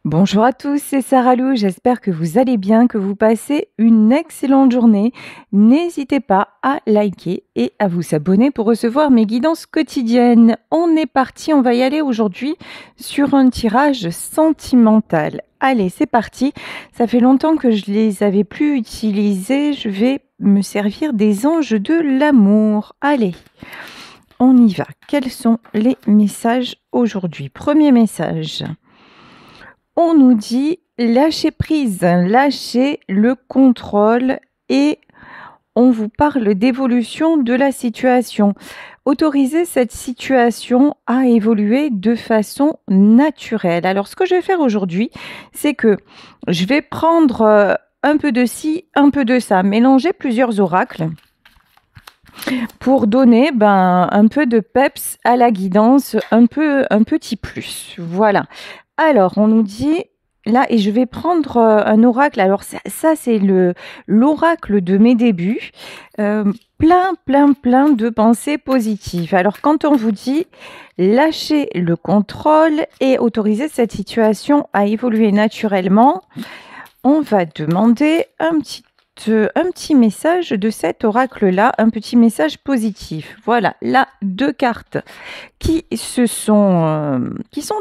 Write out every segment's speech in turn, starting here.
Bonjour à tous, c'est Sarah Lou. J'espère que vous allez bien, que vous passez une excellente journée. N'hésitez pas à liker et à vous abonner pour recevoir mes guidances quotidiennes. On est parti, on va y aller aujourd'hui sur un tirage sentimental. Allez, c'est parti. Ça fait longtemps que je les avais plus utilisés. Je vais me servir des anges de l'amour. Allez, on y va. Quels sont les messages aujourd'hui? Premier message. On nous dit lâcher prise, lâcher le contrôle et on vous parle d'évolution de la situation. Autorisez cette situation à évoluer de façon naturelle. Alors, ce que je vais faire aujourd'hui, c'est que je vais prendre un peu de ci, un peu de ça, mélanger plusieurs oracles pour donner un peu de peps à la guidance, un petit plus. Voilà. Alors, on nous dit là, et je vais prendre un oracle. Alors, ça c'est l'oracle de mes débuts. Plein de pensées positives. Alors, quand on vous dit lâcher le contrôle et autoriser cette situation à évoluer naturellement, on va demander un petit message de cet oracle-là, un petit message positif. Voilà, là, deux cartes qui sont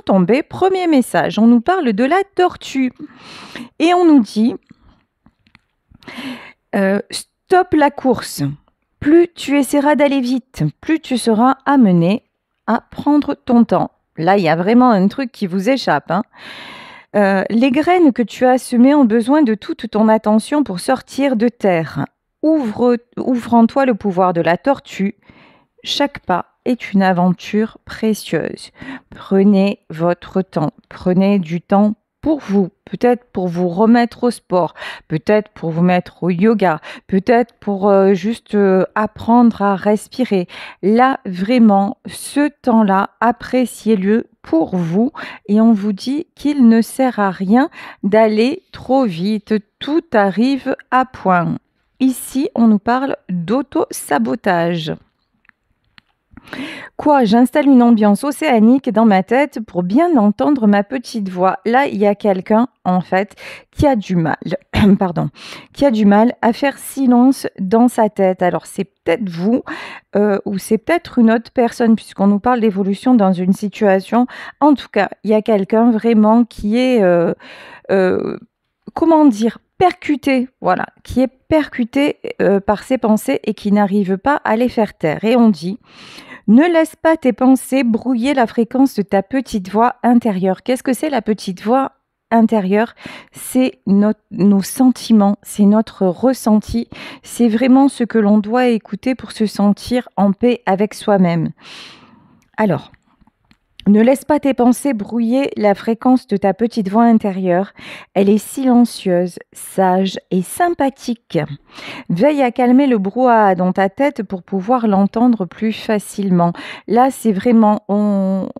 tombées. Premier message, on nous parle de la tortue et on nous dit stop la course. Plus tu essaieras d'aller vite, plus tu seras amené à prendre ton temps. Là, il y a vraiment un truc qui vous échappe, hein. Les graines que tu as semées ont besoin de toute ton attention pour sortir de terre. Ouvre en toi le pouvoir de la tortue. Chaque pas est une aventure précieuse. Prenez votre temps. Prenez du temps pour vous. Peut-être pour vous remettre au sport. Peut-être pour vous mettre au yoga. Peut-être pour juste apprendre à respirer. Là, vraiment, ce temps-là, appréciez-le pour vous et on vous dit qu'il ne sert à rien d'aller trop vite. Tout arrive à point. Ici, on nous parle d'auto-sabotage. Quoi, j'installe une ambiance océanique dans ma tête pour bien entendre ma petite voix. Là, il y a quelqu'un, en fait, qui a du mal, pardon, qui a du mal à faire silence dans sa tête. Alors, c'est peut-être vous ou c'est peut-être une autre personne, puisqu'on nous parle d'évolution dans une situation. En tout cas, il y a quelqu'un vraiment qui est, comment dire, percuté, voilà, qui est percuté par ses pensées et qui n'arrive pas à les faire taire. Et on dit... Ne laisse pas tes pensées brouiller la fréquence de ta petite voix intérieure. Qu'est-ce que c'est la petite voix intérieure? C'est nos sentiments, c'est notre ressenti. C'est vraiment ce que l'on doit écouter pour se sentir en paix avec soi-même. Alors, ne laisse pas tes pensées brouiller la fréquence de ta petite voix intérieure. Elle est silencieuse, sage et sympathique. Veille à calmer le brouhaha dans ta tête pour pouvoir l'entendre plus facilement. Là, c'est vraiment...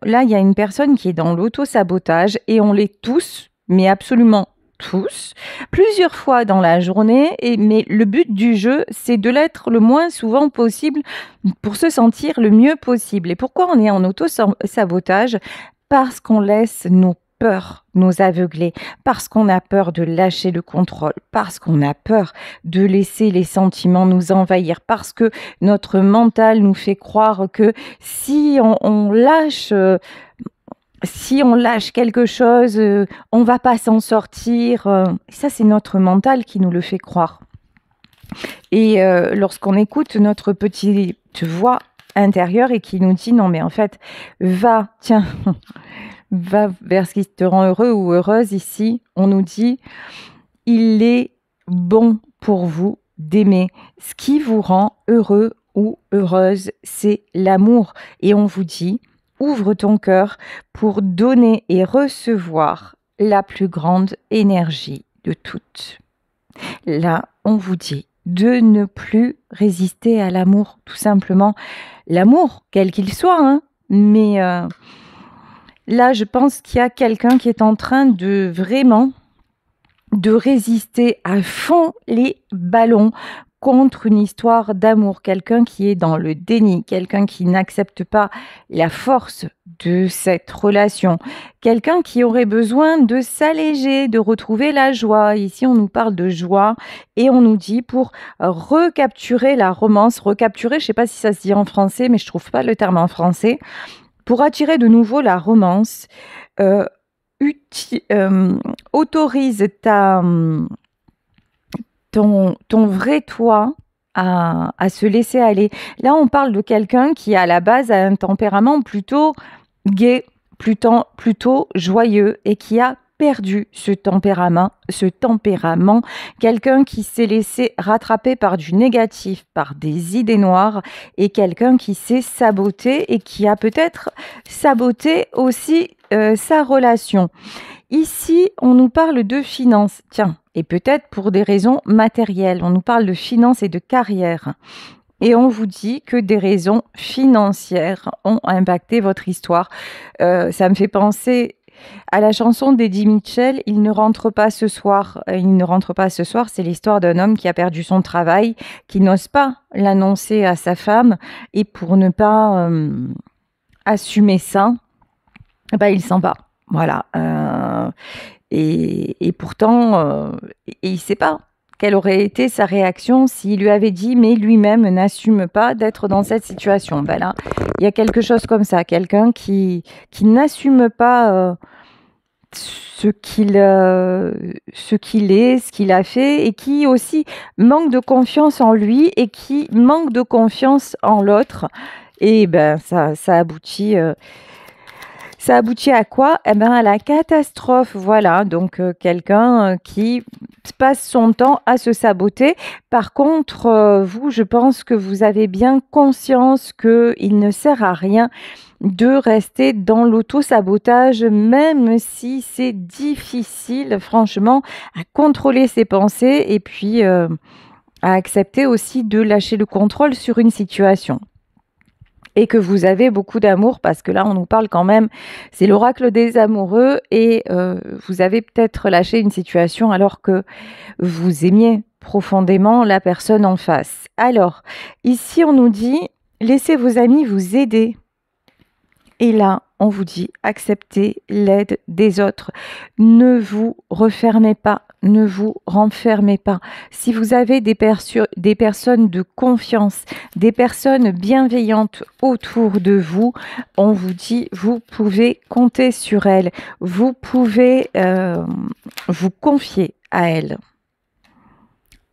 Là, il y a une personne qui est dans l'auto-sabotage et on l'est tous, mais absolument tous, plusieurs fois dans la journée. Mais le but du jeu, c'est de l'être le moins souvent possible pour se sentir le mieux possible. Et pourquoi on est en auto-sabotage? Parce qu'on laisse nos peurs nous aveugler, parce qu'on a peur de lâcher le contrôle, parce qu'on a peur de laisser les sentiments nous envahir, parce que notre mental nous fait croire que si on lâche... si on lâche quelque chose, on va pas s'en sortir. Ça, c'est notre mental qui nous le fait croire. Et lorsqu'on écoute notre petite voix intérieure et qui nous dit non, mais en fait, va, tiens, va vers ce qui te rend heureux ou heureuse. Ici, on nous dit il est bon pour vous d'aimer. Ce qui vous rend heureux ou heureuse, c'est l'amour. Et on vous dit ouvre ton cœur pour donner et recevoir la plus grande énergie de toutes. Là, on vous dit de ne plus résister à l'amour, tout simplement. L'amour, quel qu'il soit, hein, mais là, je pense qu'il y a quelqu'un qui est en train de vraiment de résister à fond les ballons contre une histoire d'amour, quelqu'un qui est dans le déni, quelqu'un qui n'accepte pas la force de cette relation, quelqu'un qui aurait besoin de s'alléger, de retrouver la joie. Ici, on nous parle de joie et on nous dit pour recapturer la romance, recapturer, je ne sais pas si ça se dit en français, mais je ne trouve pas le terme en français, pour attirer de nouveau la romance, autorise ton vrai toi à se laisser aller. Là, on parle de quelqu'un qui, à la base, a un tempérament plutôt gai, plutôt joyeux et qui a perdu ce tempérament, quelqu'un qui s'est laissé rattraper par du négatif, par des idées noires et quelqu'un qui s'est saboté et qui a peut-être saboté aussi sa relation. Ici, on nous parle de finances, tiens, et peut-être pour des raisons matérielles. On nous parle de finances et de carrière. Et on vous dit que des raisons financières ont impacté votre histoire. Ça me fait penser à la chanson d'Eddie Mitchell, Il ne rentre pas ce soir. Il ne rentre pas ce soir, c'est l'histoire d'un homme qui a perdu son travail, qui n'ose pas l'annoncer à sa femme. Et pour ne pas assumer ça, ben, il s'en va. Voilà. Et pourtant, il ne sait pas quelle aurait été sa réaction s'il lui avait dit, mais lui-même n'assume pas d'être dans cette situation. Ben là, il y a quelque chose comme ça, quelqu'un qui n'assume pas ce qu'il est, ce qu'il a fait, et qui aussi manque de confiance en lui et qui manque de confiance en l'autre. Et ben ça aboutit. Ça aboutit à quoi? Eh ben, à la catastrophe. Voilà, donc quelqu'un qui passe son temps à se saboter. Par contre, vous, je pense que vous avez bien conscience qu'il ne sert à rien de rester dans l'auto-sabotage, même si c'est difficile, franchement, à contrôler ses pensées et puis à accepter aussi de lâcher le contrôle sur une situation. Et que vous avez beaucoup d'amour, parce que là, on nous parle quand même, c'est l'oracle des amoureux, et vous avez peut-être lâché une situation alors que vous aimiez profondément la personne en face. Alors, ici, on nous dit, laissez vos amis vous aider. Et là, on vous dit, acceptez l'aide des autres. Ne vous refermez pas, ne vous renfermez pas. Si vous avez des personnes de confiance, des personnes bienveillantes autour de vous, on vous dit, vous pouvez compter sur elles. Vous pouvez vous confier à elles.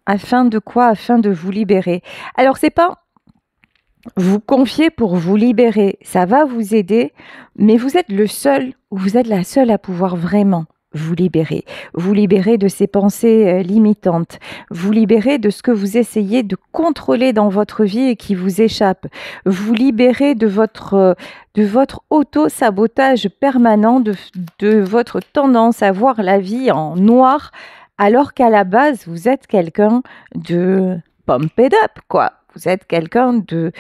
Afin de quoi? Afin de vous libérer. Alors, c'est pas vous confier pour vous libérer, ça va vous aider, mais vous êtes le seul ou vous êtes la seule à pouvoir vraiment vous libérer de ces pensées limitantes, vous libérer de ce que vous essayez de contrôler dans votre vie et qui vous échappe, vous libérer de votre auto-sabotage permanent, de votre tendance à voir la vie en noir, alors qu'à la base, vous êtes quelqu'un de pumped up, quoi. Vous êtes quelqu'un de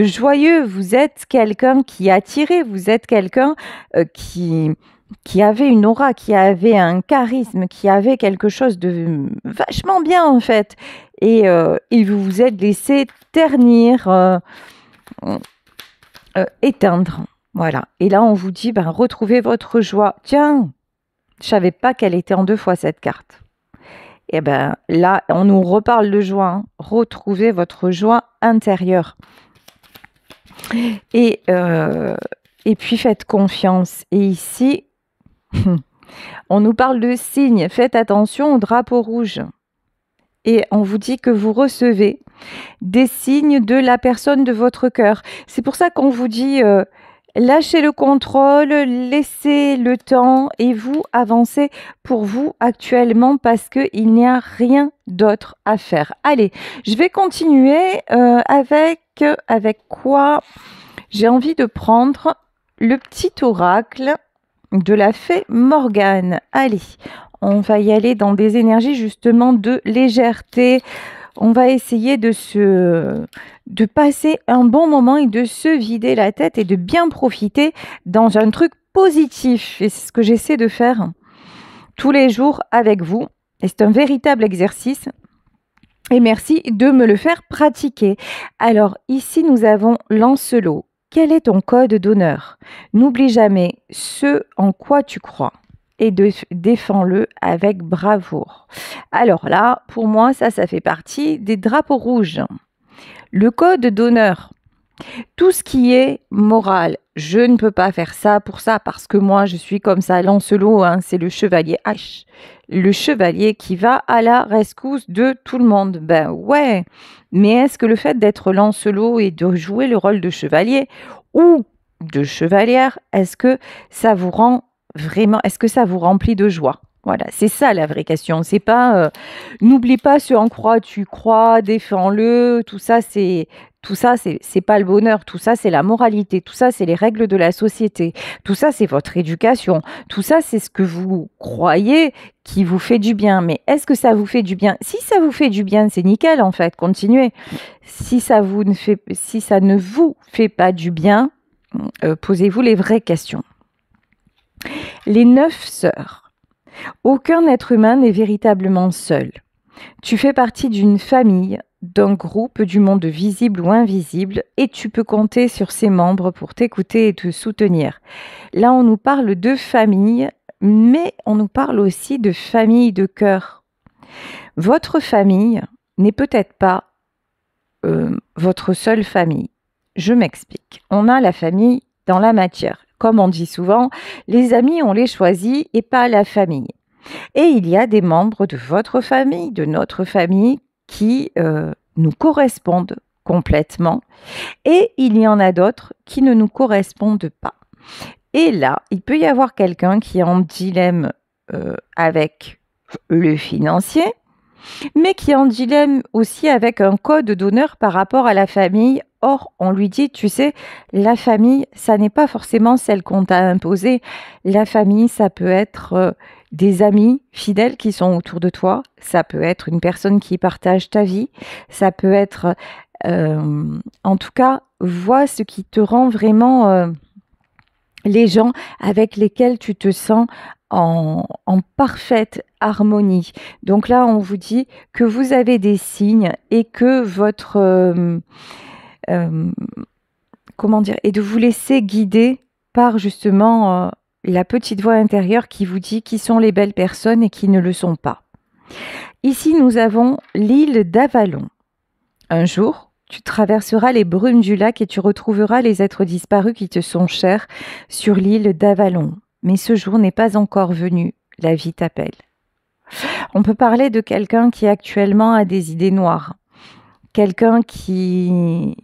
joyeux, vous êtes quelqu'un qui attirait, vous êtes quelqu'un qui avait une aura, qui avait un charisme, qui avait quelque chose de vachement bien en fait. Et vous vous êtes laissé ternir, éteindre. Voilà. Et là, on vous dit, ben, retrouvez votre joie. Tiens, je savais pas qu'elle était en 2 fois cette carte. Et ben là, on nous reparle de joie. Hein. Retrouvez votre joie intérieure. Et puis faites confiance. Et ici, on nous parle de signes. Faites attention au drapeau rouge. Et on vous dit que vous recevez des signes de la personne de votre cœur. C'est pour ça qu'on vous dit lâchez le contrôle, laissez le temps et vous avancez pour vous actuellement parce qu'il n'y a rien d'autre à faire. Allez, je vais continuer avec quoi j'ai envie de prendre le petit oracle de la fée Morgane. Allez, on va y aller dans des énergies justement de légèreté. On va essayer de passer un bon moment et de se vider la tête et de bien profiter dans un truc positif. Et c'est ce que j'essaie de faire tous les jours avec vous. Et c'est un véritable exercice. et merci de me le faire pratiquer. Alors ici, nous avons Lancelot. Quel est ton code d'honneur? N'oublie jamais ce en quoi tu crois et défends-le avec bravoure. Alors là, pour moi, ça fait partie des drapeaux rouges. Le code d'honneur. Tout ce qui est moral, je ne peux pas faire ça pour ça parce que moi je suis comme ça. Lancelot, hein, c'est le chevalier H, le chevalier qui va à la rescousse de tout le monde. Ben ouais, mais est-ce que le fait d'être Lancelot et de jouer le rôle de chevalier ou de chevalière, est-ce que ça vous rend vraiment, est-ce que ça vous remplit de joie? Voilà, c'est ça la vraie question. C'est pas, n'oublie pas ce en quoi tu crois, défends-le. Tout ça, c'est pas le bonheur. Tout ça, c'est la moralité. Tout ça, c'est les règles de la société. Tout ça, c'est votre éducation. Tout ça, c'est ce que vous croyez qui vous fait du bien. Mais est-ce que ça vous fait du bien? Si ça vous fait du bien, c'est nickel en fait. Continuez. Si ça ne vous fait pas du bien, posez-vous les vraies questions. Les 9 sœurs. Aucun être humain n'est véritablement seul. Tu fais partie d'une famille, d'un groupe, du monde visible ou invisible, et tu peux compter sur ses membres pour t'écouter et te soutenir. Là, on nous parle de famille, mais on nous parle aussi de famille de cœur. Votre famille n'est peut-être pas votre seule famille. Je m'explique. On a la famille dans la matière. Comme on dit souvent, les amis, on les choisit et pas la famille. Et il y a des membres de votre famille, de notre famille, qui nous correspondent complètement. Et il y en a d'autres qui ne nous correspondent pas. Et là, il peut y avoir quelqu'un qui est en dilemme avec le financier, mais qui est en dilemme aussi avec un code d'honneur par rapport à la famille. Or, on lui dit, tu sais, la famille, ça n'est pas forcément celle qu'on t'a imposée. La famille, ça peut être des amis fidèles qui sont autour de toi. Ça peut être une personne qui partage ta vie. Ça peut être, en tout cas, vois ce qui te rend vraiment les gens avec lesquels tu te sens en parfaite harmonie. Donc là, on vous dit que vous avez des signes et que votre... comment dire? Et de vous laisser guider par justement la petite voix intérieure qui vous dit qui sont les belles personnes et qui ne le sont pas. Ici, nous avons l'île d'Avalon. Un jour, tu traverseras les brumes du lac et tu retrouveras les êtres disparus qui te sont chers sur l'île d'Avalon. Mais ce jour n'est pas encore venu, la vie t'appelle. On peut parler de quelqu'un qui actuellement a des idées noires. Quelqu'un qui...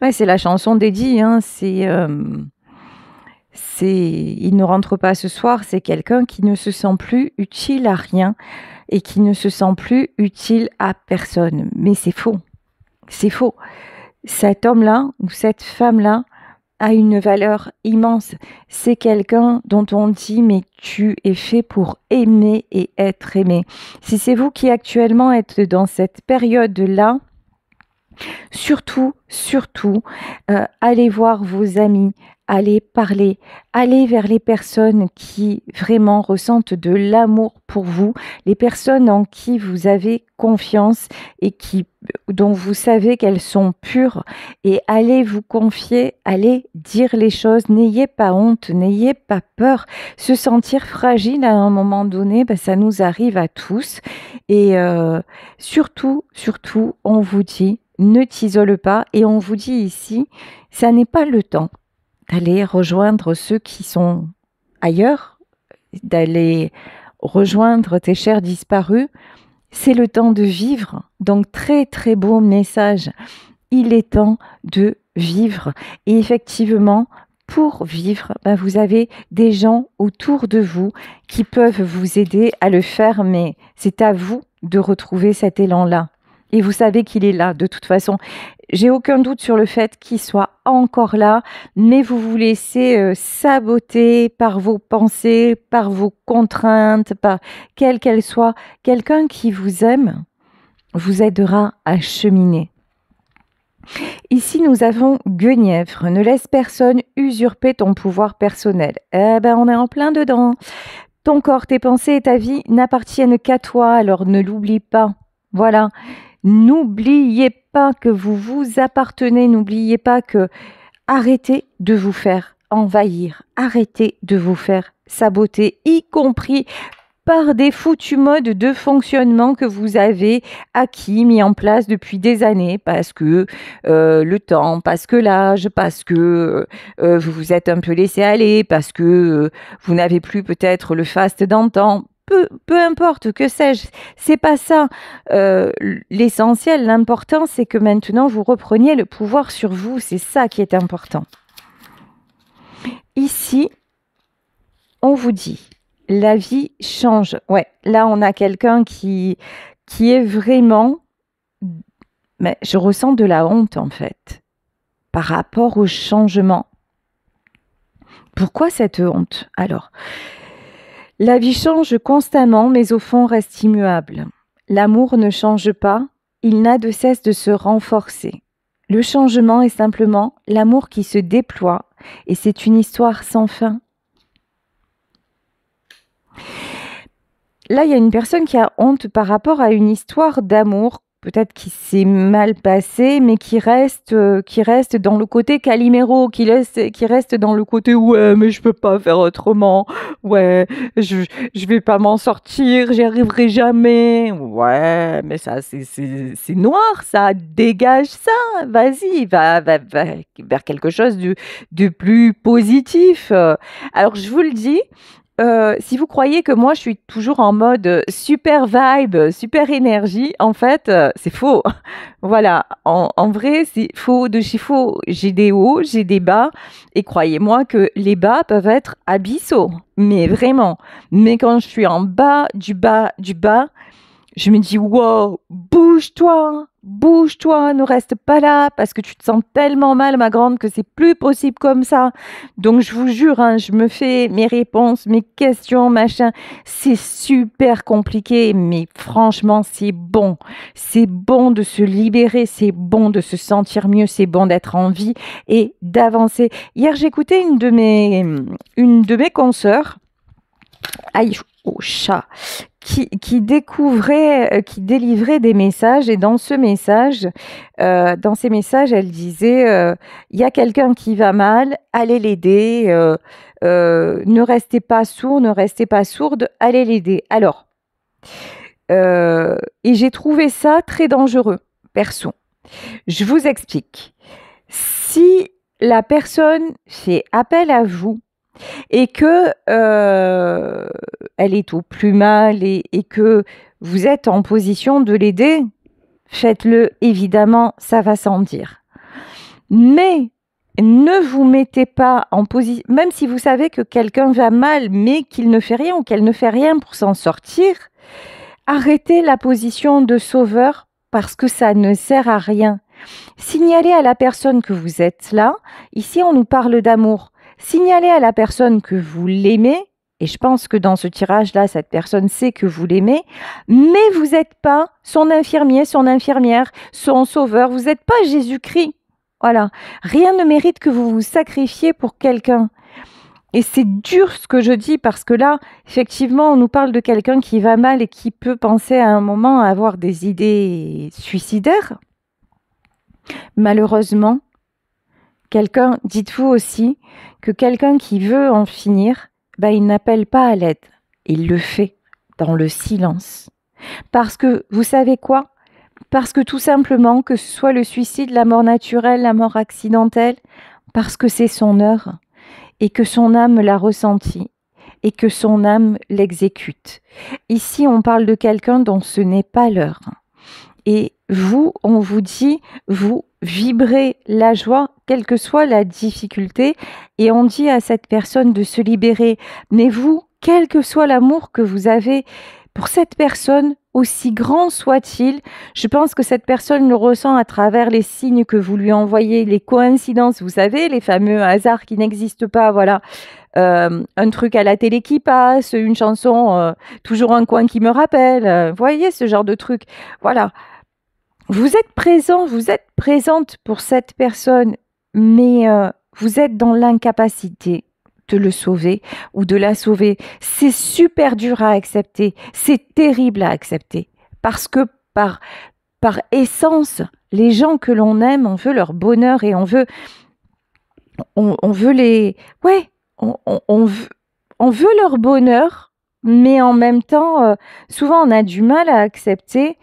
Ouais, c'est la chanson d'Eddie, hein, il ne rentre pas ce soir, c'est quelqu'un qui ne se sent plus utile à rien et qui ne se sent plus utile à personne. Mais c'est faux. C'est faux. Cet homme-là ou cette femme-là a une valeur immense. C'est quelqu'un dont on dit mais tu es fait pour aimer et être aimé. Si c'est vous qui actuellement êtes dans cette période-là, surtout, allez voir vos amis, allez parler, allez vers les personnes qui vraiment ressentent de l'amour pour vous, les personnes en qui vous avez confiance et dont vous savez qu'elles sont pures, et allez vous confier, allez dire les choses, n'ayez pas honte, n'ayez pas peur. Se sentir fragile à un moment donné, ça nous arrive à tous, et surtout, on vous dit, ne t'isole pas, et on vous dit ici, ça n'est pas le temps d'aller rejoindre ceux qui sont ailleurs, d'aller rejoindre tes chers disparus. C'est le temps de vivre. Donc très très beau message. Il est temps de vivre. Et effectivement, pour vivre, vous avez des gens autour de vous qui peuvent vous aider à le faire, mais c'est à vous de retrouver cet élan-là. Et vous savez qu'il est là, de toute façon. J'ai aucun doute sur le fait qu'il soit encore là, mais vous vous laissez saboter par vos pensées, par vos contraintes, par quelles qu'elles soient. Quelqu'un qui vous aime vous aidera à cheminer. Ici, nous avons Guenièvre. Ne laisse personne usurper ton pouvoir personnel. On est en plein dedans. Ton corps, tes pensées et ta vie n'appartiennent qu'à toi, alors ne l'oublie pas. Voilà. N'oubliez pas que vous vous appartenez, n'oubliez pas que arrêtez de vous faire envahir, arrêtez de vous faire saboter, y compris par des foutus modes de fonctionnement que vous avez acquis, mis en place depuis des années, parce que le temps, parce que l'âge, parce que vous vous êtes un peu laissé aller, parce que vous n'avez plus peut-être le faste d'antan. Peu importe, que sais-je, c'est pas ça. L'essentiel, l'important, c'est que maintenant vous repreniez le pouvoir sur vous, c'est ça qui est important. Ici, on vous dit, la vie change. Ouais, là, on a quelqu'un qui est vraiment... Mais je ressens de la honte, en fait, par rapport au changement. Pourquoi cette honte? Alors, la vie change constamment, mais au fond reste immuable. L'amour ne change pas, il n'a de cesse de se renforcer. Le changement est simplement l'amour qui se déploie, et c'est une histoire sans fin. Là, il y a une personne qui a honte par rapport à une histoire d'amour, peut-être qui s'est mal passée, mais qui reste dans le côté Calimero, qui reste dans le côté ouais, mais je peux pas faire autrement, ouais, je vais pas m'en sortir, j'y arriverai jamais, ouais, mais ça c'est noir, ça dégage ça, vas-y, va vers quelque chose de plus positif. Alors je vous le dis. Si vous croyez que moi je suis toujours en mode super vibe, super énergie, en fait, c'est faux. Voilà, en vrai, c'est faux de chez faux. J'ai des hauts, j'ai des bas, et croyez-moi que les bas peuvent être abyssaux, mais vraiment. Mais quand je suis en bas, du bas, je me dis, wow, bouge-toi, ne reste pas là parce que tu te sens tellement mal, ma grande, que c'est plus possible comme ça. Donc, je vous jure, hein, je me fais mes réponses, mes questions, machin. C'est super compliqué, mais franchement, c'est bon. C'est bon de se libérer, c'est bon de se sentir mieux, c'est bon d'être en vie et d'avancer. Hier, j'écoutais une de mes consoeurs. Aïe, au chat, qui découvrait, qui délivrait des messages, et dans ces messages, elle disait, il y a quelqu'un qui va mal, allez l'aider, ne restez pas sourd, ne restez pas sourde, allez l'aider. Alors, et j'ai trouvé ça très dangereux, perso. Je vous explique. Si la personne fait appel à vous, et que elle est au plus mal, et que vous êtes en position de l'aider, faites-le, évidemment, ça va sans dire. Mais ne vous mettez pas en position, même si vous savez que quelqu'un va mal, mais qu'il ne fait rien ou qu'elle ne fait rien pour s'en sortir, arrêtez la position de sauveur parce que ça ne sert à rien. Signalez à la personne que vous êtes là. Ici, on nous parle d'amour. Signalez à la personne que vous l'aimez, et je pense que dans ce tirage-là, cette personne sait que vous l'aimez, mais vous n'êtes pas son infirmier, son infirmière, son sauveur, vous n'êtes pas Jésus-Christ. Voilà. Rien ne mérite que vous vous sacrifiez pour quelqu'un. Et c'est dur ce que je dis, parce que là, effectivement, on nous parle de quelqu'un qui va mal et qui peut penser à un moment à avoir des idées suicidaires. Malheureusement, dites-vous aussi que quelqu'un qui veut en finir, il n'appelle pas à l'aide. Il le fait dans le silence. Parce que, vous savez quoi? Parce que tout simplement, que ce soit le suicide, la mort naturelle, la mort accidentelle, parce que c'est son heure, et que son âme l'a ressenti, et que son âme l'exécute. Ici, on parle de quelqu'un dont ce n'est pas l'heure. Et vous, on vous dit, vous vibrez la joie, quelle que soit la difficulté, et on dit à cette personne de se libérer. Mais vous, quel que soit l'amour que vous avez pour cette personne, aussi grand soit-il, je pense que cette personne le ressent à travers les signes que vous lui envoyez, les coïncidences, vous savez, les fameux hasards qui n'existent pas, voilà. Un truc à la télé qui passe, une chanson, toujours un coin qui me rappelle, voyez ce genre de truc, voilà. Vous êtes présent, vous êtes présente pour cette personne, mais vous êtes dans l'incapacité de le sauver ou de la sauver. C'est super dur à accepter, c'est terrible à accepter, parce que par, par essence, les gens que l'on aime, on veut leur bonheur et on veut les... Ouais, on veut leur bonheur, mais en même temps, souvent on a du mal à accepter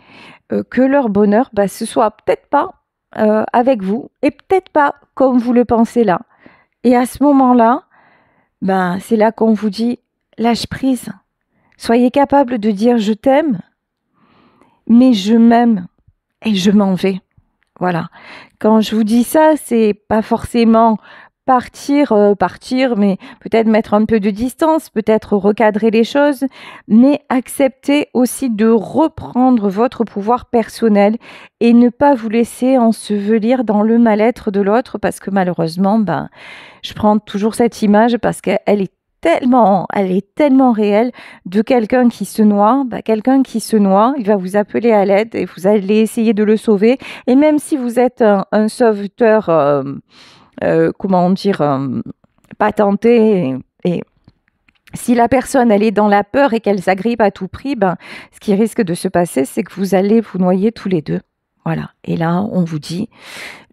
que leur bonheur, ce soit peut-être pas avec vous et peut-être pas comme vous le pensez là. Et à ce moment-là, c'est là qu'on vous dit, lâche prise. Soyez capable de dire je t'aime, mais je m'aime et je m'en vais. Voilà. Quand je vous dis ça, c'est pas forcément partir, mais peut-être mettre un peu de distance, peut-être recadrer les choses, mais accepter aussi de reprendre votre pouvoir personnel et ne pas vous laisser ensevelir dans le mal-être de l'autre parce que malheureusement, je prends toujours cette image parce qu'elle est tellement réelle de quelqu'un qui se noie. Quelqu'un qui se noie, il va vous appeler à l'aide et vous allez essayer de le sauver. Et même si vous êtes un sauveteur, patenté, et si la personne elle est dans la peur et qu'elle s'agrippe à tout prix, ce qui risque de se passer, c'est que vous allez vous noyer tous les deux. Voilà. Et là, on vous dit,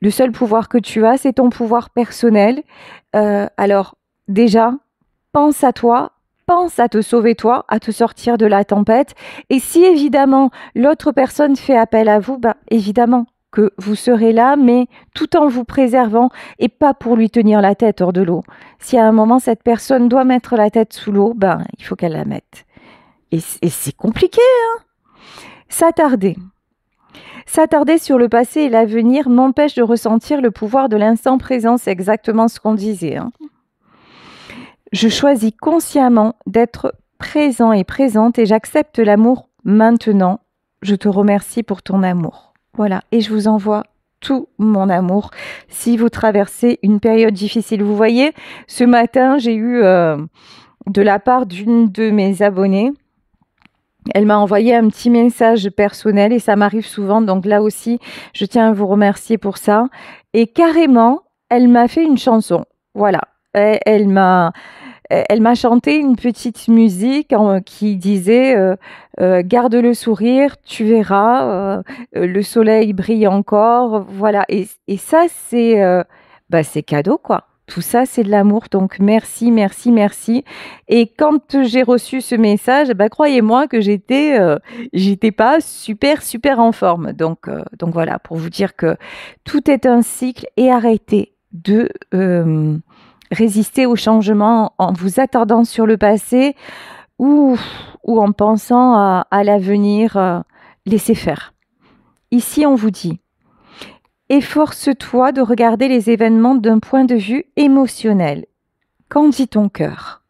le seul pouvoir que tu as, c'est ton pouvoir personnel. Alors, déjà, pense à toi, pense à te sauver toi, à te sortir de la tempête. Et si évidemment l'autre personne fait appel à vous, évidemment que vous serez là, mais tout en vous préservant et pas pour lui tenir la tête hors de l'eau. Si à un moment cette personne doit mettre la tête sous l'eau, il faut qu'elle la mette. Et c'est compliqué, hein. S'attarder sur le passé et l'avenir m'empêche de ressentir le pouvoir de l'instant présent. C'est exactement ce qu'on disait, hein. Je choisis consciemment d'être présent et présente et j'accepte l'amour maintenant. Je te remercie pour ton amour. Voilà, et je vous envoie tout mon amour si vous traversez une période difficile. Vous voyez, ce matin, j'ai eu de la part d'une de mes abonnées, elle m'a envoyé un petit message personnel et ça m'arrive souvent. Donc là aussi, je tiens à vous remercier pour ça. Et carrément, elle m'a fait une chanson. Voilà, elle m'a chanté une petite musique qui disait garde le sourire, tu verras, le soleil brille encore. Voilà, et ça, c'est cadeau, quoi. Tout ça, c'est de l'amour. Donc, merci, merci, merci. Et quand j'ai reçu ce message, croyez-moi que j'étais pas super, super en forme. Donc voilà, pour vous dire que tout est un cycle et arrêtez de résister au changement en vous attardant sur le passé ou en pensant à l'avenir. Laissez faire. Ici, on vous dit, efforce-toi de regarder les événements d'un point de vue émotionnel. Qu'en dit ton cœur ?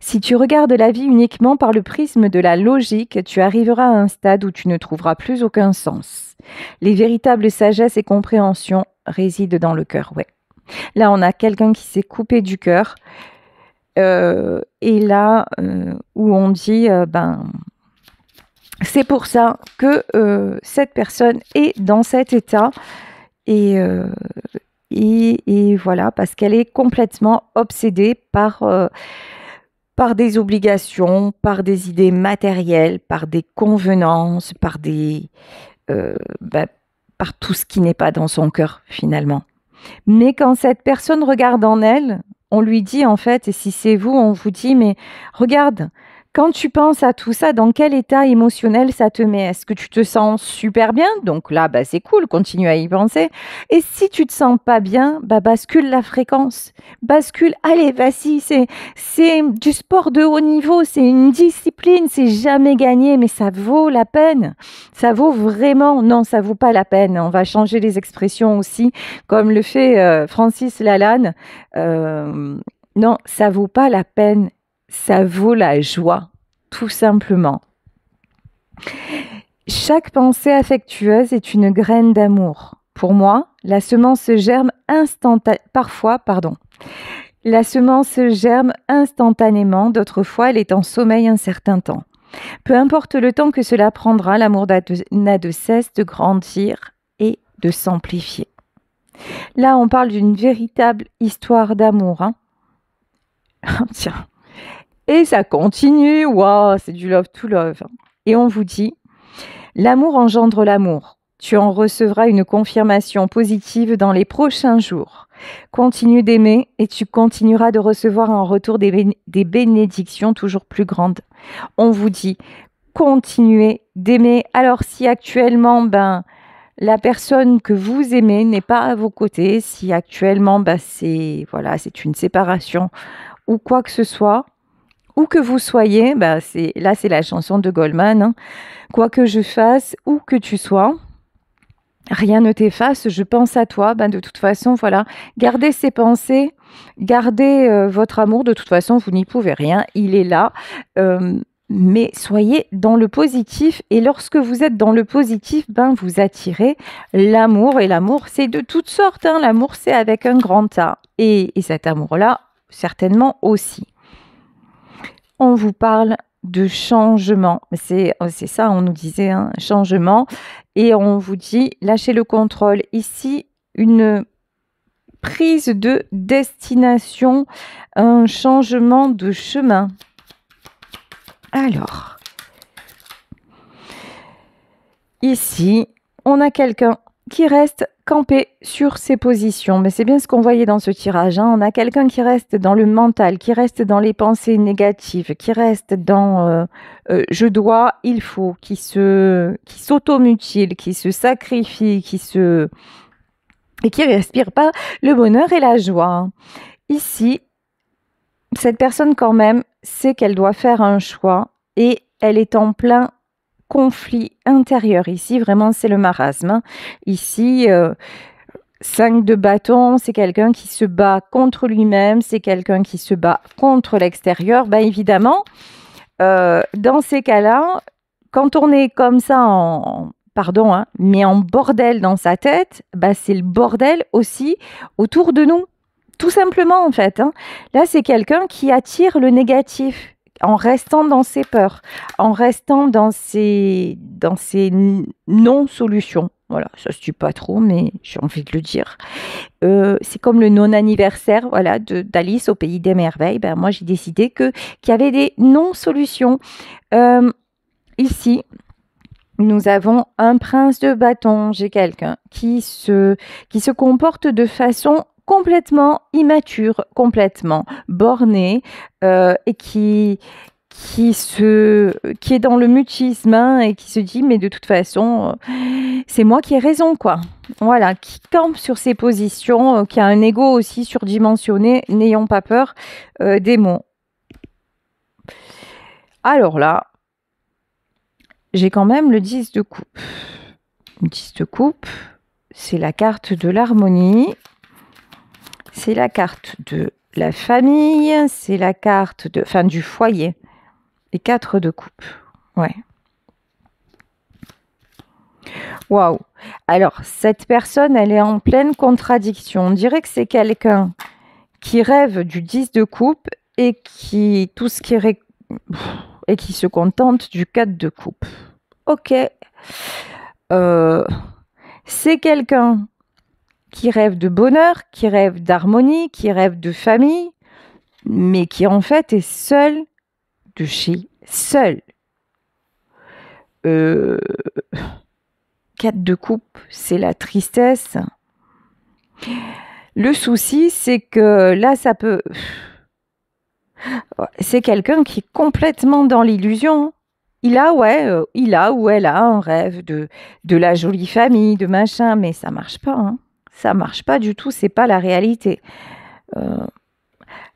Si tu regardes la vie uniquement par le prisme de la logique, tu arriveras à un stade où tu ne trouveras plus aucun sens. Les véritables sagesse et compréhension résident dans le cœur, ouais. Là, on a quelqu'un qui s'est coupé du cœur. Et là, où on dit, c'est pour ça que cette personne est dans cet état. Et voilà, parce qu'elle est complètement obsédée par des obligations, par des idées matérielles, par des convenances, par tout ce qui n'est pas dans son cœur, finalement. Mais quand cette personne regarde en elle, on lui dit en fait, et si c'est vous, on vous dit, mais regarde, quand tu penses à tout ça, dans quel état émotionnel ça te met? Est-ce que tu te sens super bien? Donc là, c'est cool, continue à y penser. Et si tu te sens pas bien, bascule la fréquence. Bascule, allez, vas-y, c'est du sport de haut niveau, c'est une discipline, c'est jamais gagné, mais ça vaut la peine. Ça vaut vraiment, non, ça vaut pas la peine. On va changer les expressions aussi, comme le fait Francis Lalanne. Non, ça vaut pas la peine. Ça vaut la joie, tout simplement. Chaque pensée affectueuse est une graine d'amour. Pour moi, la semence germe La semence germe instantanément, d'autres fois elle est en sommeil un certain temps. Peu importe le temps que cela prendra, l'amour n'a de cesse de grandir et de s'amplifier. Là, on parle d'une véritable histoire d'amour, hein. Tiens. Et ça continue, waouh, c'est du love to love. Et on vous dit, L'amour engendre l'amour. Tu en recevras une confirmation positive dans les prochains jours. Continue d'aimer et tu continueras de recevoir en retour des bénédictions toujours plus grandes. On vous dit, continuez d'aimer. Alors si actuellement, la personne que vous aimez n'est pas à vos côtés, si actuellement, c'est une séparation ou quoi que ce soit, où que vous soyez, c'est la chanson de Goldman, hein. Quoi que je fasse, où que tu sois, rien ne t'efface, je pense à toi. De toute façon, voilà, gardez ces pensées, gardez votre amour. De toute façon, vous n'y pouvez rien, il est là. Mais soyez dans le positif. Et lorsque vous êtes dans le positif, vous attirez l'amour. Et l'amour, c'est de toutes sortes, hein. L'amour, c'est avec un grand A. Et cet amour-là, certainement aussi. On vous parle de changement. C'est ça, on nous disait, hein, changement. Et on vous dit, lâchez le contrôle. Ici, une prise de destination, un changement de chemin. Alors, ici, on a quelqu'un qui reste campé sur ses positions. Mais c'est bien ce qu'on voyait dans ce tirage, hein. On a quelqu'un qui reste dans le mental, qui reste dans les pensées négatives, qui reste dans je dois, il faut, qui s'automutile, qui se sacrifie, et qui respire pas le bonheur et la joie. Ici, cette personne quand même sait qu'elle doit faire un choix et elle est en plein conflit intérieur. Ici, vraiment, c'est le marasme, hein. Ici, 5 de bâton, c'est quelqu'un qui se bat contre lui-même, c'est quelqu'un qui se bat contre l'extérieur. Évidemment, dans ces cas-là, quand on est comme ça pardon, hein, mais en bordel dans sa tête, c'est le bordel aussi autour de nous. Tout simplement, en fait, hein. Là, c'est quelqu'un qui attire le négatif en restant dans ses peurs, en restant dans ses non-solutions. Voilà, ça se tue pas trop, mais j'ai envie de le dire. C'est comme le non-anniversaire, voilà, d'Alice au pays des merveilles. Moi, j'ai décidé qu'il y avait des non-solutions. Ici, nous avons un prince de bâton. J'ai quelqu'un qui se comporte de façon complètement immature, complètement borné, et qui est dans le mutisme, hein, et qui se dit mais de toute façon c'est moi qui ai raison, quoi. Voilà, qui campe sur ses positions, qui a un ego aussi surdimensionné. N'ayons pas peur des mots. Alors là, j'ai quand même le 10 de coupe. Le 10 de coupe, c'est la carte de l'harmonie. C'est la carte de la famille, c'est la carte du foyer. Et 4 de coupe. Ouais. Waouh. Alors, cette personne, elle est en pleine contradiction. On dirait que c'est quelqu'un qui rêve du 10 de coupe et qui se contente du 4 de coupe. Ok. C'est quelqu'un qui rêve de bonheur, qui rêve d'harmonie, qui rêve de famille, mais qui en fait est seul de chez seul. 4 de coupe, c'est la tristesse. Le souci, c'est que là, c'est quelqu'un qui est complètement dans l'illusion. Il a ou elle a un rêve de la jolie famille, de machin, mais ça marche pas, hein. Ça marche pas du tout, c'est pas la réalité.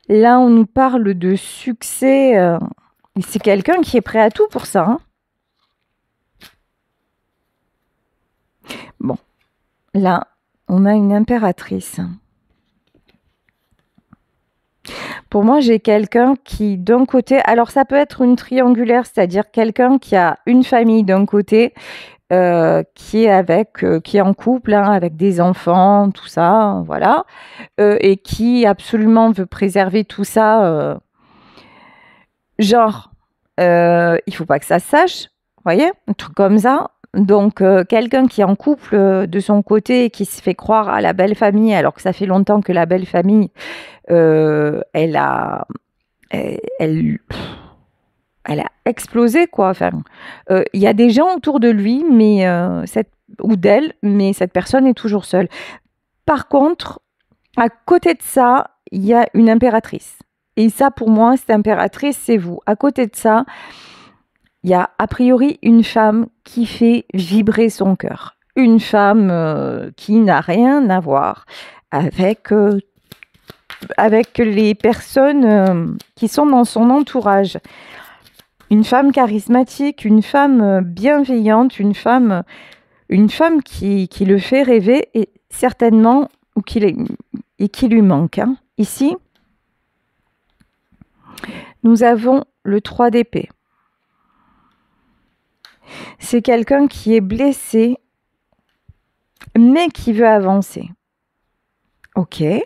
Là, on nous parle de succès. C'est quelqu'un qui est prêt à tout pour ça, hein. Bon, là, on a une impératrice. Pour moi, j'ai quelqu'un qui, d'un côté, alors ça peut être une triangulaire, c'est-à-dire quelqu'un qui a une famille d'un côté, qui est en couple, hein, avec des enfants, tout ça, voilà, et qui absolument veut préserver tout ça, genre, il faut pas que ça se sache, vous voyez, un truc comme ça. Donc, quelqu'un qui est en couple de son côté et qui se fait croire à la belle famille, alors que ça fait longtemps que la belle famille, elle elle a explosé, quoi. Enfin, il y a des gens autour de lui, mais ou d'elle, mais cette personne est toujours seule. Par contre, à côté de ça, il y a une impératrice. Et ça, pour moi, cette impératrice, c'est vous. À côté de ça, il y a a priori une femme qui fait vibrer son cœur. Une femme qui n'a rien à voir avec les personnes qui sont dans son entourage. Une femme charismatique, une femme bienveillante, une femme qui le fait rêver et certainement et qui lui manque. Hein. Ici, nous avons le 3 d'épée. C'est quelqu'un qui est blessé, mais qui veut avancer. Ok. Et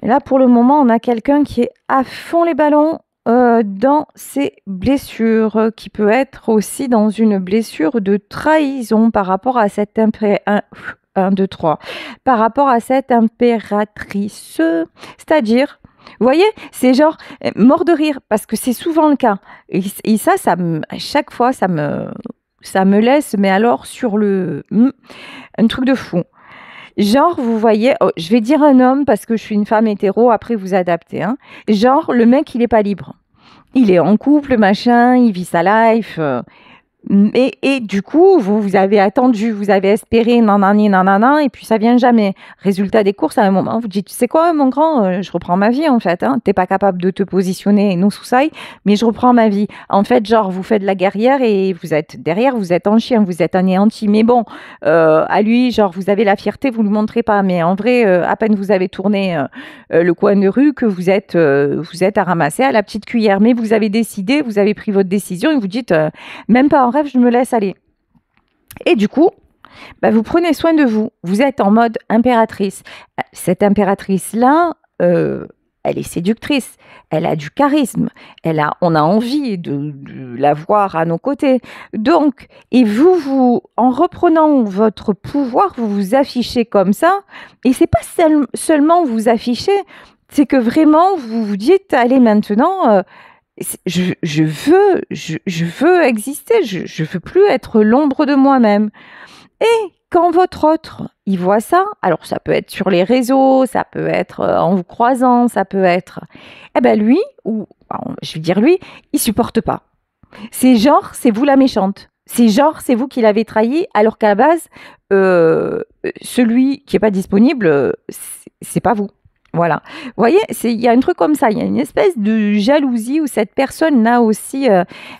là, pour le moment, on a quelqu'un qui est à fond les ballons dans ses blessures, qui peut être aussi dans une blessure de trahison par rapport à cette par rapport à cette impératrice. C'est-à-dire, vous voyez, c'est genre mort de rire, parce que c'est souvent le cas. Et ça, à chaque fois, ça me laisse, mais alors sur un truc de fou. Genre, vous voyez, je vais dire un homme parce que je suis une femme hétéro, après vous adaptez. Hein. Genre, le mec, il n'est pas libre. Il est en couple, machin, il vit sa life. Et du coup, vous avez attendu, vous avez espéré, nanani, nanana, et puis ça vient jamais. Résultat des courses, à un moment, vous dites, tu sais quoi, mon grand, je reprends ma vie, en fait. Hein. T'es pas capable de te positionner, non sous ça, mais je reprends ma vie. En fait, genre, vous faites la guerrière et vous êtes derrière, vous êtes en chien, vous êtes anéanti. Mais bon, à lui, genre, vous avez la fierté, vous le montrez pas. Mais en vrai, à peine vous avez tourné le coin de rue que vous êtes à ramasser à la petite cuillère. Mais vous avez décidé, vous avez pris votre décision et vous dites, même pas en rêve, je me laisse aller. Et du coup, vous prenez soin de vous. Vous êtes en mode impératrice. Cette impératrice-là, elle est séductrice. Elle a du charisme. On a envie de la voir à nos côtés. Donc, et vous, en reprenant votre pouvoir, vous vous affichez comme ça. Et c'est pas seulement vous afficher, c'est que vraiment, vous vous dites, allez maintenant... je veux exister, je veux plus être l'ombre de moi-même. Et quand votre autre, il voit ça, alors ça peut être sur les réseaux, ça peut être en vous croisant, ça peut être... Eh ben lui, ou je vais dire lui, il supporte pas. C'est genre, c'est vous la méchante. C'est genre, c'est vous qui l'avez trahi, alors qu'à la base, celui qui n'est pas disponible, c'est pas vous. Voilà. Vous voyez, il y a un truc comme ça. Il y a une espèce de jalousie où cette personne-là aussi,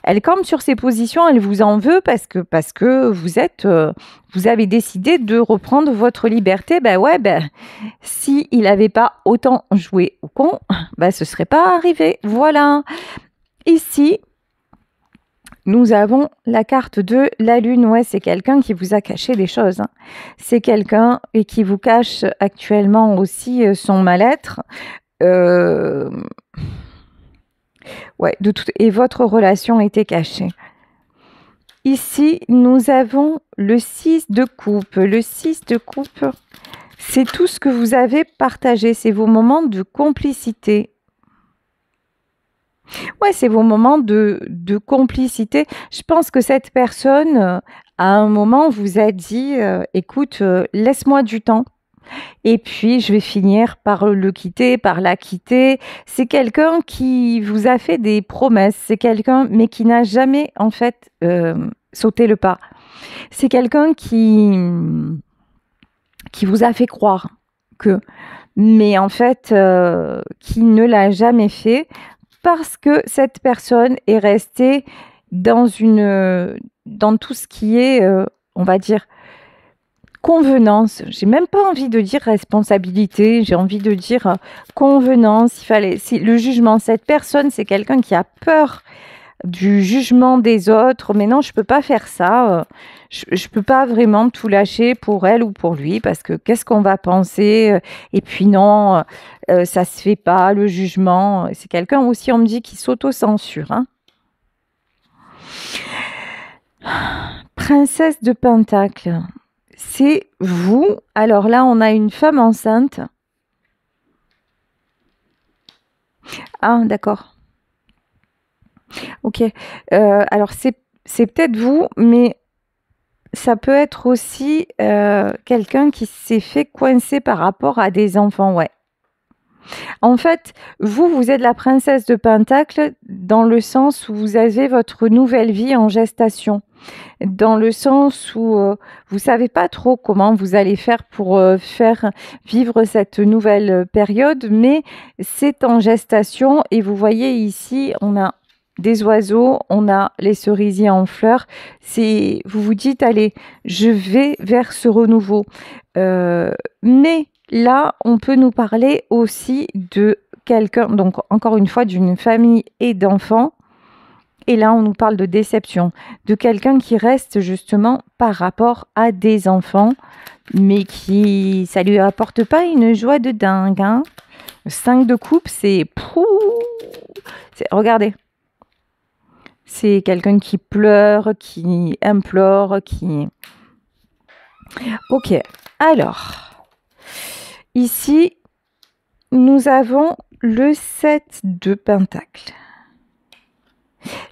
elle campe sur ses positions, elle vous en veut parce que vous avez décidé de reprendre votre liberté. Ben ouais, si il n'avait pas autant joué au con, ce serait pas arrivé. Voilà. Ici, nous avons la carte de la lune. Ouais, c'est quelqu'un qui vous a caché des choses. Hein. C'est quelqu'un qui vous cache actuellement aussi son mal-être. Ouais, et votre relation était cachée. Ici, nous avons le 6 de coupe. Le 6 de coupe, c'est tout ce que vous avez partagé. C'est vos moments de complicité. Ouais, c'est vos moments de complicité. Je pense que cette personne, à un moment, vous a dit, écoute, laisse-moi du temps. Et puis, je vais finir par le quitter, par la quitter. C'est quelqu'un qui vous a fait des promesses. C'est quelqu'un, mais qui n'a jamais, en fait, sauté le pas. C'est quelqu'un qui vous a fait croire que, mais en fait, qui ne l'a jamais fait. Parce que cette personne est restée dans tout ce qui est, on va dire, convenance. J'ai même pas envie de dire responsabilité, j'ai envie de dire convenance. Le jugement. Cette personne, c'est quelqu'un qui a peur du jugement des autres. Mais non, je peux pas faire ça. Je peux pas vraiment tout lâcher pour elle ou pour lui parce que qu'est-ce qu'on va penser? Et puis non, ça se fait pas, le jugement. C'est quelqu'un aussi, on me dit, qui s'auto-censure. Hein. Princesse de Pentacle, c'est vous. Alors là, on a une femme enceinte. Ah, d'accord. Ok. Alors, c'est peut-être vous, mais ça peut être aussi quelqu'un qui s'est fait coincer par rapport à des enfants, ouais. En fait, vous êtes la princesse de Pentacle dans le sens où vous avez votre nouvelle vie en gestation. Dans le sens où vous savez pas trop comment vous allez faire pour faire vivre cette nouvelle période, mais c'est en gestation et vous voyez ici, on a des oiseaux, on a les cerisiers en fleurs. Vous vous dites, allez, je vais vers ce renouveau. Mais là, on peut nous parler aussi de quelqu'un, donc encore une fois, d'une famille et d'enfants. Et là, on nous parle de déception, de quelqu'un qui reste justement par rapport à des enfants, mais qui, ça lui apporte pas une joie de dingue, hein. Le 5 de coupe, regardez, c'est quelqu'un qui pleure, qui implore, qui... Ok, alors, ici, nous avons le 7 de Pentacle.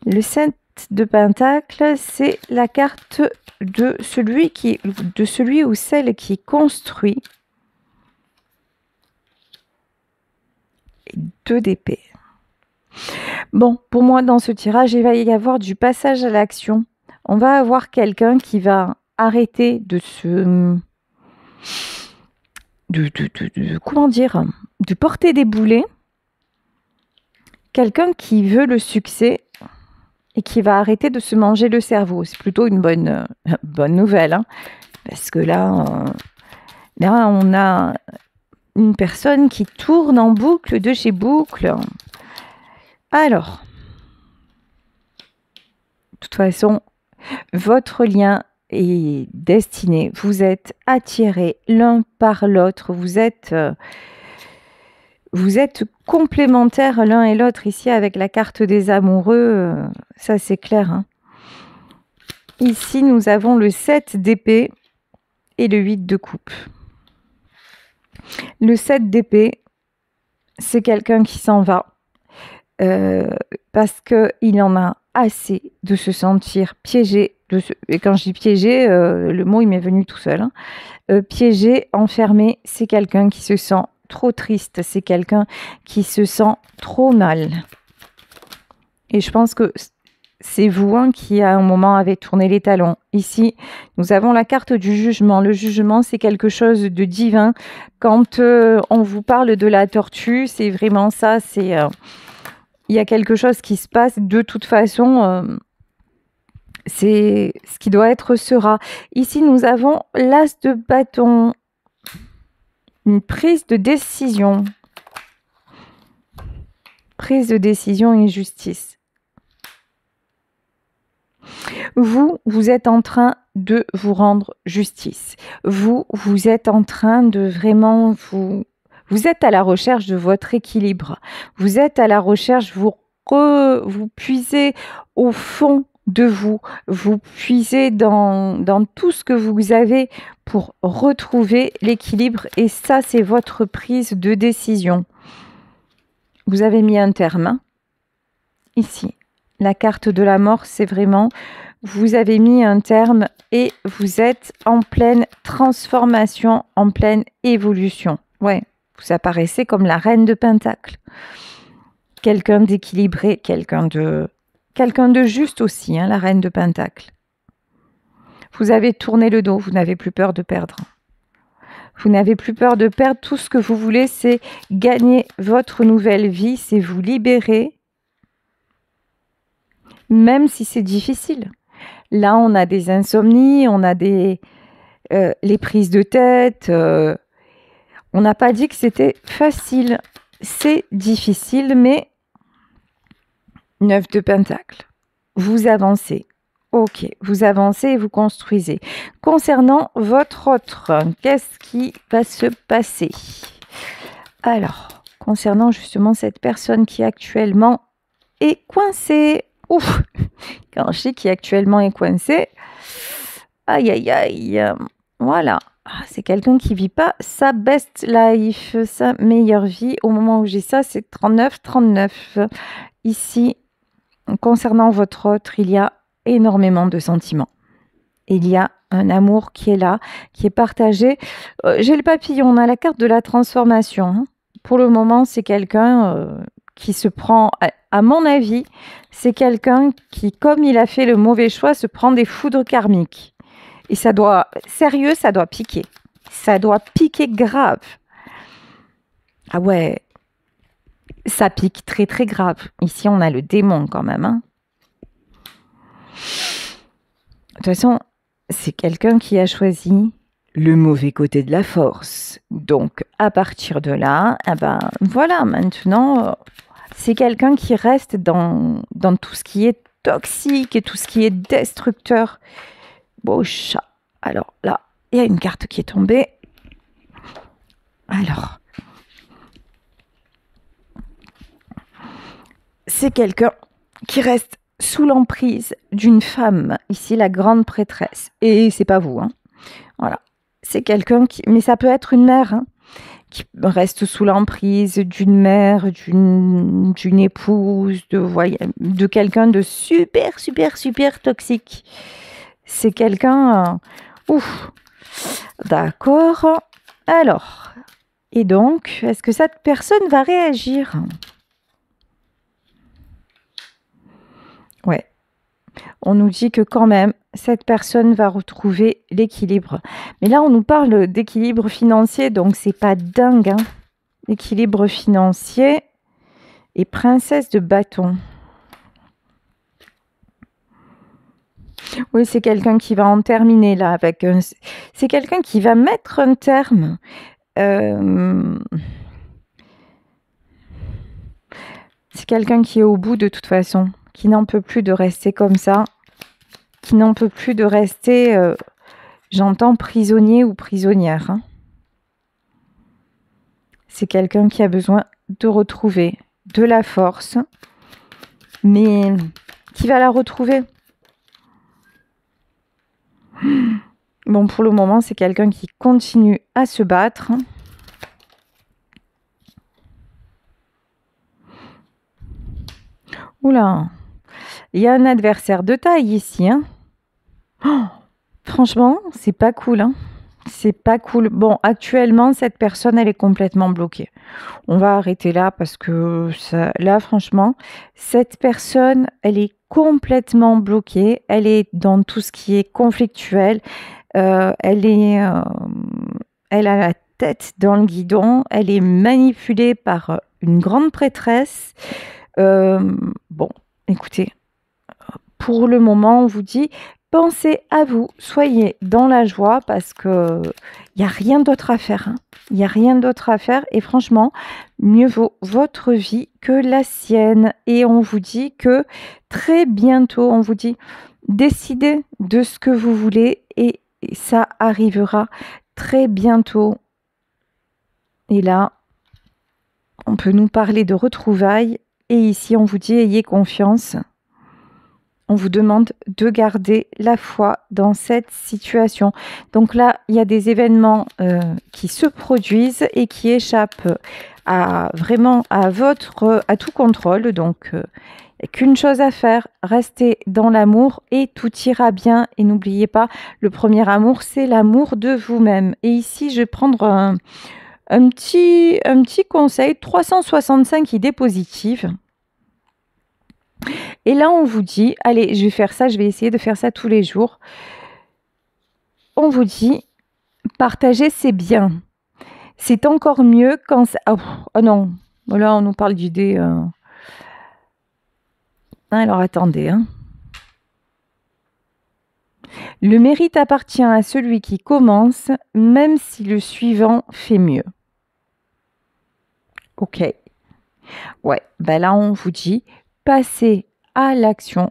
Le 7 de Pentacle, c'est la carte de celui ou celle qui construit. 2 d'épée. Bon, pour moi, dans ce tirage, il va y avoir du passage à l'action. On va avoir quelqu'un qui va arrêter de se... comment dire, de porter des boulets. Quelqu'un qui veut le succès et qui va arrêter de se manger le cerveau. C'est plutôt une bonne nouvelle, hein, parce que là, on a une personne qui tourne en boucle de chez boucle. Alors, de toute façon, votre lien est destiné. Vous êtes attirés l'un par l'autre. Vous êtes complémentaires l'un et l'autre ici avec la carte des amoureux. Ça, c'est clair, hein. Ici, nous avons le 7 d'épée et le 8 de coupe. Le 7 d'épée, c'est quelqu'un qui s'en va parce qu'il en a assez de se sentir piégé. Et quand je dis piégé, le mot il m'est venu tout seul, hein. Piégé, enfermé, c'est quelqu'un qui se sent trop triste, c'est quelqu'un qui se sent trop mal. Et je pense que c'est vous, hein, qui à un moment avez tourné les talons. Ici, nous avons la carte du jugement. Le jugement, c'est quelque chose de divin. Quand on vous parle de la tortue, c'est vraiment ça. Il y a quelque chose qui se passe. De toute façon, c'est ce qui doit être sera. Ici, nous avons l'as de bâton. Une prise de décision. Prise de décision et justice. Vous êtes en train de vous rendre justice. Vous êtes en train de vraiment vous êtes à la recherche de votre équilibre. Vous êtes à la recherche, vous puisez au fond de vous. Vous puisez dans tout ce que vous avez pour retrouver l'équilibre. Et ça, c'est votre prise de décision. Vous avez mis un terme, hein, ici. La carte de la mort, c'est vraiment... Vous avez mis un terme et vous êtes en pleine transformation, en pleine évolution. Ouais, vous apparaissez comme la reine de Pentacle. Quelqu'un d'équilibré, quelqu'un de juste aussi, hein, la reine de Pentacle. Vous avez tourné le dos, vous n'avez plus peur de perdre. Vous n'avez plus peur de perdre. Tout ce que vous voulez, c'est gagner votre nouvelle vie, c'est vous libérer, même si c'est difficile. Là, on a des insomnies, on a les prises de tête. On n'a pas dit que c'était facile. C'est difficile, mais 9 de Pentacle. Vous avancez. Ok, vous avancez et vous construisez. Concernant votre autre, qu'est-ce qui va se passer? Alors, concernant justement cette personne qui actuellement est coincée. Ouf! Quand je dis qui actuellement est coincé, aïe aïe aïe, voilà. C'est quelqu'un qui vit pas sa best life, sa meilleure vie. Au moment où j'ai ça, c'est 39. Ici, concernant votre autre, il y a énormément de sentiments. Il y a un amour qui est là, qui est partagé. J'ai le papillon, on a la carte de la transformation, hein. Pour le moment, c'est quelqu'un qui se prend, à mon avis, c'est quelqu'un qui, comme il a fait le mauvais choix, se prend des foudres karmiques. Et ça doit, sérieux, ça doit piquer. Ça doit piquer grave. Ah ouais, ça pique très très grave. Ici, on a le démon quand même, hein. De toute façon, c'est quelqu'un qui a choisi le mauvais côté de la force. Donc, à partir de là, voilà, maintenant, c'est quelqu'un qui reste dans tout ce qui est toxique et tout ce qui est destructeur. Beau chat. Alors là, il y a une carte qui est tombée. Alors, c'est quelqu'un qui reste sous l'emprise d'une femme, ici la grande prêtresse. Et c'est pas vous, hein. Voilà. C'est quelqu'un qui... Mais ça peut être une mère, hein, qui reste sous l'emprise d'une mère, d'une épouse, de quelqu'un de super, super, super toxique. C'est quelqu'un... ouf. D'accord. Alors, et donc, est-ce que cette personne va réagir? Ouais. On nous dit que quand même, cette personne va retrouver l'équilibre. Mais là, on nous parle d'équilibre financier, donc c'est pas dingue, hein. Équilibre financier et princesse de bâton. Oui, c'est quelqu'un qui va en terminer là avec un... C'est quelqu'un qui va mettre un terme. C'est quelqu'un qui est au bout de toute façon, qui n'en peut plus de rester comme ça, qui n'en peut plus de rester, j'entends prisonnier ou prisonnière, hein. C'est quelqu'un qui a besoin de retrouver de la force, mais qui va la retrouver. Bon, pour le moment, c'est quelqu'un qui continue à se battre. Oula, il y a un adversaire de taille ici, hein. Oh, franchement, c'est pas cool, hein. C'est pas cool. Bon, actuellement, cette personne, elle est complètement bloquée. On va arrêter là parce que là, franchement, cette personne, elle est complètement bloquée. Elle est dans tout ce qui est conflictuel. Elle a la tête dans le guidon. Elle est manipulée par une grande prêtresse. Bon, écoutez, pour le moment, on vous dit... Pensez à vous, soyez dans la joie parce que il n'y a rien d'autre à faire, hein. Il n'y a rien d'autre à faire et franchement, mieux vaut votre vie que la sienne. Et on vous dit que très bientôt, on vous dit, décidez de ce que vous voulez et ça arrivera très bientôt. Et là, on peut nous parler de retrouvailles et ici, on vous dit, ayez confiance. On vous demande de garder la foi dans cette situation. Donc là, il y a des événements qui se produisent et qui échappent à tout contrôle. Donc, il n'y a qu'une chose à faire, restez dans l'amour et tout ira bien. Et n'oubliez pas, le premier amour, c'est l'amour de vous-même. Et ici, je vais prendre un petit conseil, 365 idées positives. Et là, on vous dit, allez, je vais faire ça, je vais essayer de faire ça tous les jours. On vous dit, partager, c'est bien. C'est encore mieux quand... Oh non, là, on nous parle d'idées... Alors, attendez, hein. Le mérite appartient à celui qui commence, même si le suivant fait mieux. Ok. Ouais, ben là, on vous dit, passez à l'action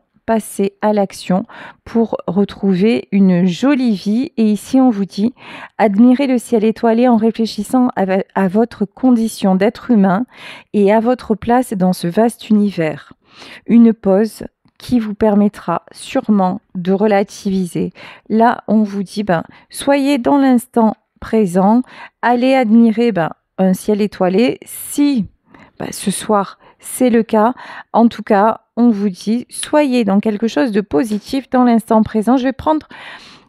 pour retrouver une jolie vie. Et ici, on vous dit, admirez le ciel étoilé en réfléchissant à votre condition d'être humain et à votre place dans ce vaste univers. Une pause qui vous permettra sûrement de relativiser. Là, on vous dit, soyez dans l'instant présent. Allez admirer un ciel étoilé si ce soir c'est le cas. En tout cas, on vous dit, soyez dans quelque chose de positif dans l'instant présent. Je vais prendre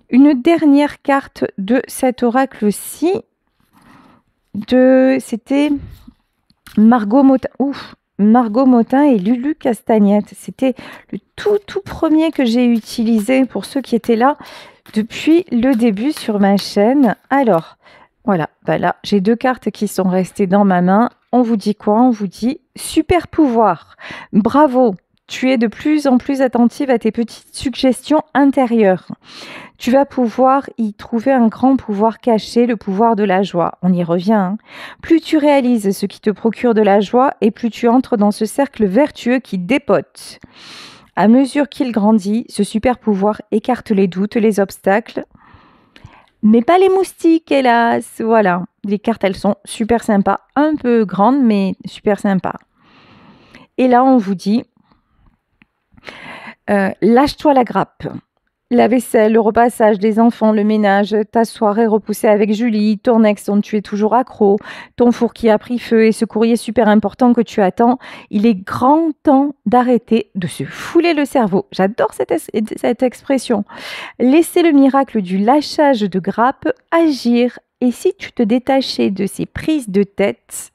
une dernière carte de cet oracle-ci. C'était Margot Motin. Margot Motin et Lulu Castagnette. C'était le tout premier que j'ai utilisé pour ceux qui étaient là depuis le début sur ma chaîne. Alors, voilà, là, j'ai 2 cartes qui sont restées dans ma main. On vous dit quoi? On vous dit super pouvoir. Bravo, tu es de plus en plus attentive à tes petites suggestions intérieures. Tu vas pouvoir y trouver un grand pouvoir caché, le pouvoir de la joie. On y revient. Hein. Plus tu réalises ce qui te procure de la joie et plus tu entres dans ce cercle vertueux qui dépote. À mesure qu'il grandit, ce super pouvoir écarte les doutes, les obstacles, mais pas les moustiques, hélas. Voilà, les cartes, elles sont super sympas, un peu grandes, mais super sympas. Et là, on vous dit, lâche-toi la grappe. La vaisselle, le repassage des enfants, le ménage, ta soirée repoussée avec Julie, ton ex dont tu es toujours accro, ton four qui a pris feu et ce courrier super important que tu attends. Il est grand temps d'arrêter de se fouler le cerveau. J'adore cette expression. Laissez le miracle du lâchage de grappe agir. Et si tu te détachais de ces prises de tête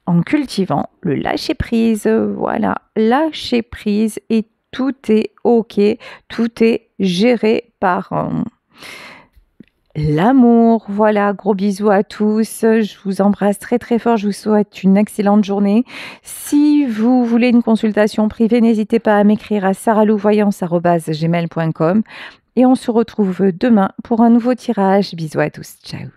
en cultivant le lâcher-prise, voilà, lâcher-prise et tout est OK, tout est géré par l'amour. Voilà, gros bisous à tous. Je vous embrasse très fort. Je vous souhaite une excellente journée. Si vous voulez une consultation privée, n'hésitez pas à m'écrire à saralouvoyance@gmail.com et on se retrouve demain pour un nouveau tirage. Bisous à tous. Ciao.